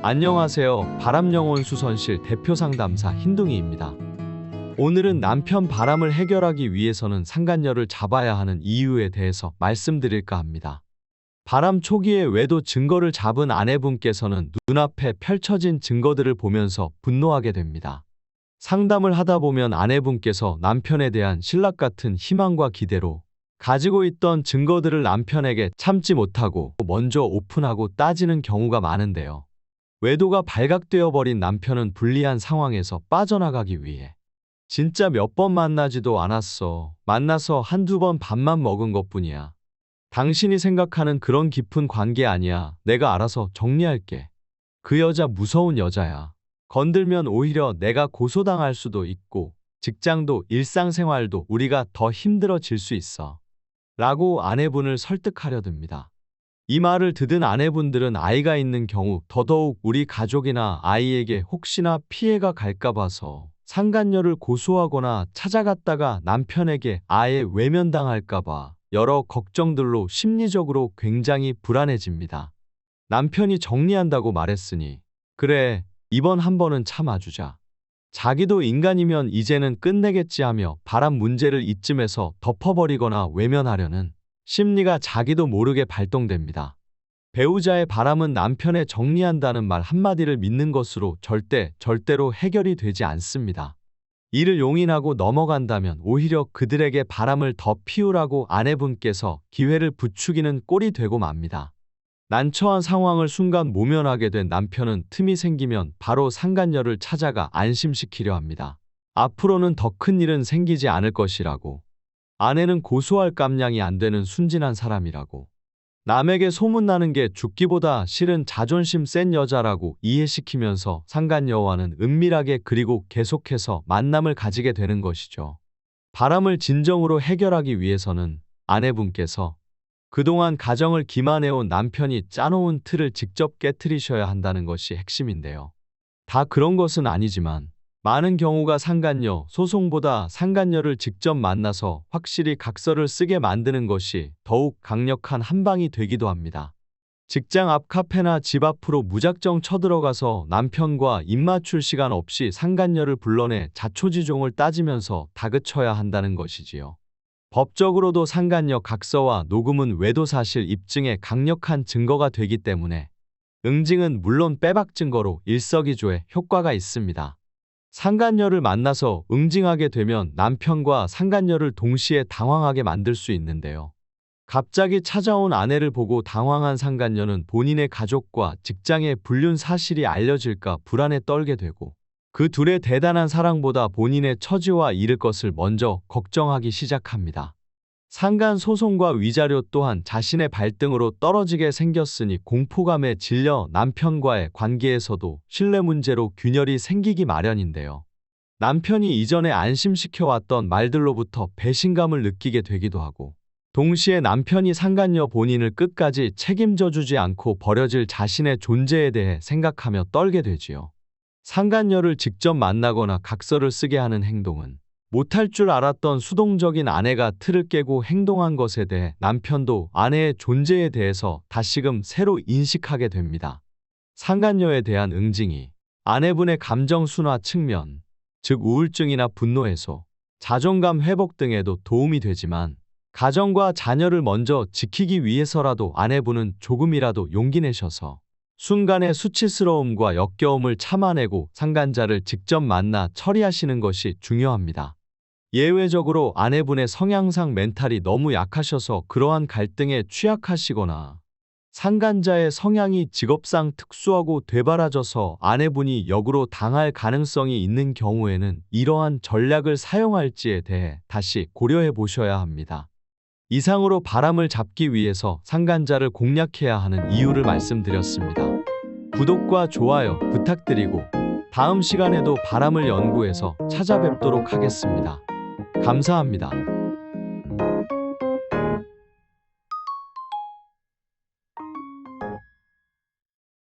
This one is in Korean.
안녕하세요. 바람영혼 수선실 대표 상담사 흰둥이입니다. 오늘은 남편 바람을 해결하기 위해서는 상간녀를 잡아야 하는 이유에 대해서 말씀드릴까 합니다. 바람 초기에 외도 증거를 잡은 아내분께서는 눈앞에 펼쳐진 증거들을 보면서 분노하게 됩니다. 상담을 하다 보면 아내분께서 남편에 대한 신락 같은 희망과 기대로 가지고 있던 증거들을 남편에게 참지 못하고 먼저 오픈하고 따지는 경우가 많은데요. 외도가 발각되어 버린 남편은 불리한 상황에서 빠져나가기 위해 진짜 몇 번 만나지도 않았어. 만나서 한두 번 밥만 먹은 것뿐이야. 당신이 생각하는 그런 깊은 관계 아니야. 내가 알아서 정리할게. 그 여자 무서운 여자야. 건들면 오히려 내가 고소당할 수도 있고 직장도 일상생활도 우리가 더 힘들어질 수 있어. 라고 아내분을 설득하려 듭니다. 이 말을 듣은 아내분들은 아이가 있는 경우 더더욱 우리 가족이나 아이에게 혹시나 피해가 갈까 봐서 상간녀를 고소하거나 찾아갔다가 남편에게 아예 외면당할까 봐 여러 걱정들로 심리적으로 굉장히 불안해집니다. 남편이 정리한다고 말했으니 그래, 이번 한 번은 참아주자. 자기도 인간이면 이제는 끝내겠지 하며 바람 문제를 이쯤에서 덮어버리거나 외면하려는 심리가 자기도 모르게 발동됩니다. 배우자의 바람은 남편의 정리한다는 말 한마디를 믿는 것으로 절대로 해결이 되지 않습니다. 이를 용인하고 넘어간다면 오히려 그들에게 바람을 더 피우라고 아내분께서 기회를 부추기는 꼴이 되고 맙니다. 난처한 상황을 순간 모면하게 된 남편은 틈이 생기면 바로 상간녀를 찾아가 안심시키려 합니다. 앞으로는 더 큰 일은 생기지 않을 것이라고. 아내는 고소할 깜냥이 안 되는 순진한 사람이라고. 남에게 소문나는 게 죽기보다 싫은 자존심 센 여자라고 이해시키면서 상간녀와는 은밀하게 그리고 계속해서 만남을 가지게 되는 것이죠. 바람을 진정으로 해결하기 위해서는 아내분께서 그동안 가정을 기만해온 남편이 짜놓은 틀을 직접 깨트리셔야 한다는 것이 핵심인데요. 다 그런 것은 아니지만 많은 경우가 상간녀, 소송보다 상간녀를 직접 만나서 확실히 각서를 쓰게 만드는 것이 더욱 강력한 한방이 되기도 합니다. 직장 앞 카페나 집 앞으로 무작정 쳐들어가서 남편과 입맞출 시간 없이 상간녀를 불러내 자초지종을 따지면서 다그쳐야 한다는 것이지요. 법적으로도 상간녀 각서와 녹음은 외도사실 입증에 강력한 증거가 되기 때문에 응징은 물론 빼박 증거로 일석이조의 효과가 있습니다. 상간녀를 만나서 응징하게 되면 남편과 상간녀를 동시에 당황하게 만들 수 있는데요. 갑자기 찾아온 아내를 보고 당황한 상간녀는 본인의 가족과 직장의 불륜 사실이 알려질까 불안에 떨게 되고 그 둘의 대단한 사랑보다 본인의 처지와 잃을 것을 먼저 걱정하기 시작합니다. 상간 소송과 위자료 또한 자신의 발등으로 떨어지게 생겼으니 공포감에 질려 남편과의 관계에서도 신뢰 문제로 균열이 생기기 마련인데요. 남편이 이전에 안심시켜왔던 말들로부터 배신감을 느끼게 되기도 하고 동시에 남편이 상간녀 본인을 끝까지 책임져 주지 않고 버려질 자신의 존재에 대해 생각하며 떨게 되지요. 상간녀를 직접 만나거나 각서를 쓰게 하는 행동은 못할 줄 알았던 수동적인 아내가 틀을 깨고 행동한 것에 대해 남편도 아내의 존재에 대해서 다시금 새로 인식하게 됩니다. 상간녀에 대한 응징이 아내분의 감정 순화 측면, 즉 우울증이나 분노 해소, 자존감 회복 등에도 도움이 되지만 가정과 자녀를 먼저 지키기 위해서라도 아내분은 조금이라도 용기 내셔서 순간의 수치스러움과 역겨움을 참아내고 상간자를 직접 만나 처리하시는 것이 중요합니다. 예외적으로 아내분의 성향상 멘탈이 너무 약하셔서 그러한 갈등에 취약하시거나 상간자의 성향이 직업상 특수하고 되바라져서 아내분이 역으로 당할 가능성이 있는 경우에는 이러한 전략을 사용할지에 대해 다시 고려해 보셔야 합니다. 이상으로 바람을 잡기 위해서 상간자를 공략해야 하는 이유를 말씀드렸습니다. 구독과 좋아요 부탁드리고 다음 시간에도 바람을 연구해서 찾아뵙도록 하겠습니다. 감사합니다.